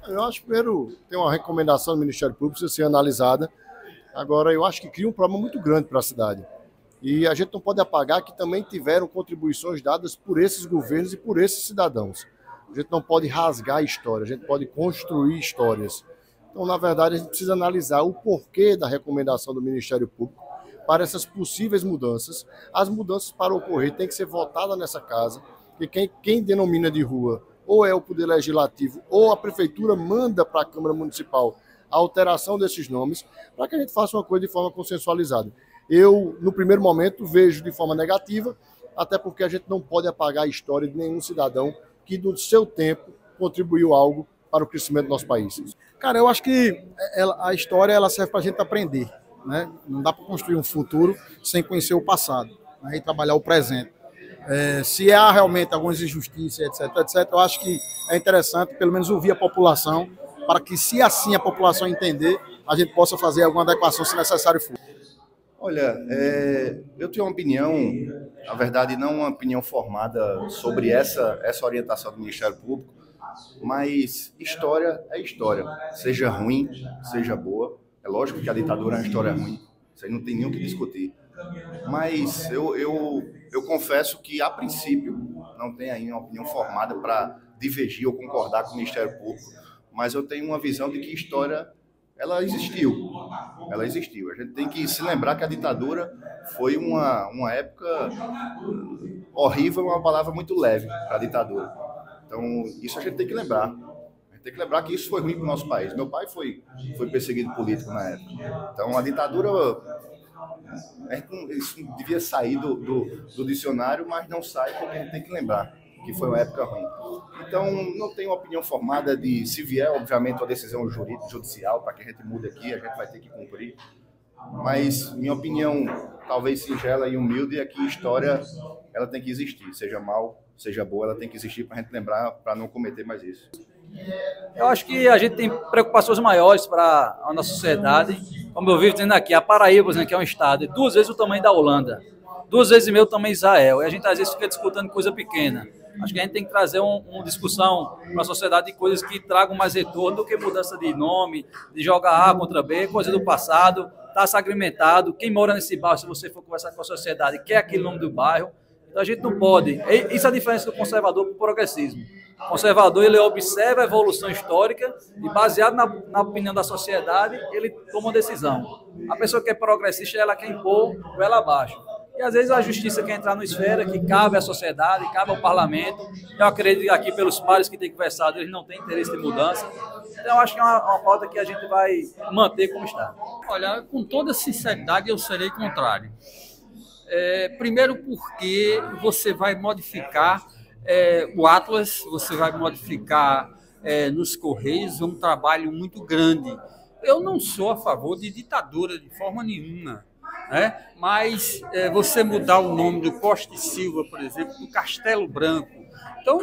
Eu acho que primeiro tem uma recomendação do Ministério Público precisa ser analisada. Agora, eu acho que cria um problema muito grande para a cidade. E a gente não pode apagar que também tiveram contribuições dadas por esses governos e por esses cidadãos. A gente não pode rasgar a história, a gente pode construir histórias. Então, na verdade, a gente precisa analisar o porquê da recomendação do Ministério Público para essas possíveis mudanças. As mudanças para ocorrer têm que ser votadas nessa casa, e quem denomina de rua ou é o Poder Legislativo ou a Prefeitura manda para a Câmara Municipal a alteração desses nomes para que a gente faça uma coisa de forma consensualizada. Eu, no primeiro momento, vejo de forma negativa, até porque a gente não pode apagar a história de nenhum cidadão que, do seu tempo, contribuiu algo para o crescimento do nosso país. Cara, eu acho que a história ela serve para a gente aprender, né? Não dá para construir um futuro sem conhecer o passado, né? E trabalhar o presente. Se há realmente algumas injustiças, etc., eu acho que é interessante, pelo menos, ouvir a população, para que, se assim a população entender, a gente possa fazer alguma adequação, se necessário for. Olha, eu tenho uma opinião, na verdade, não uma opinião formada sobre essa orientação do Ministério Público, mas história é história, seja ruim, seja boa. É lógico que a ditadura é uma história ruim, isso aí não tem nem o que discutir. Mas eu confesso que, a princípio, não tenho ainda uma opinião formada para divergir ou concordar com o Ministério Público, mas eu tenho uma visão de que história ela existiu. Ela existiu. A gente tem que se lembrar que a ditadura foi uma época horrível, uma palavra muito leve para a ditadura. Então, isso a gente tem que lembrar. A gente tem que lembrar que isso foi ruim para o nosso país. Meu pai foi perseguido político na época. Então, a ditadura, isso devia sair do dicionário, mas não sai porque a gente tem que lembrar que foi uma época ruim. Então, não tenho opinião formada de, se vier, obviamente, uma decisão judicial para que a gente mude aqui, a gente vai ter que cumprir. Mas minha opinião, talvez singela e humilde, é que história ela tem que existir, seja mal, seja boa, ela tem que existir para a gente lembrar, para não cometer mais isso. Eu acho que a gente tem preocupações maiores para a nossa sociedade. Como eu vivo dizendo aqui, a Paraíba, por exemplo, que é um estado, é 2 vezes o tamanho da Holanda, 2 vezes e meio o tamanho de Israel, e a gente às vezes fica discutindo coisa pequena. Acho que a gente tem que trazer uma discussão para a sociedade de coisas que tragam mais retorno do que mudança de nome, de jogar A contra B, coisa do passado, está segmentado. Quem mora nesse bairro, se você for conversar com a sociedade, quer aquele nome do bairro. Então a gente não pode. Isso é a diferença do conservador para o progressismo. O conservador, ele observa a evolução histórica e, baseado na opinião da sociedade, ele toma uma decisão. A pessoa que é progressista, ela quer impor o ela abaixo. E às vezes a justiça quer entrar numa esfera que cabe à sociedade, cabe ao parlamento. Eu acredito que aqui, pelos pares que têm conversado, eles não têm interesse de mudança. Então eu acho que é uma pauta que a gente vai manter como está. Olha, com toda sinceridade, eu serei contrário. Primeiro porque você vai modificar o Atlas, você vai modificar nos Correios, um trabalho muito grande. Eu não sou a favor de ditadura de forma nenhuma, né? Mas você mudar o nome do Costa e Silva, por exemplo, do Castelo Branco, então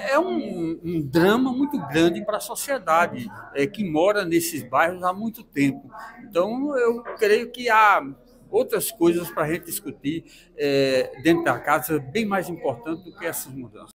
é um drama muito grande para a sociedade que mora nesses bairros há muito tempo. Então eu creio que há outras coisas para a gente discutir dentro da casa, bem mais importante do que essas mudanças.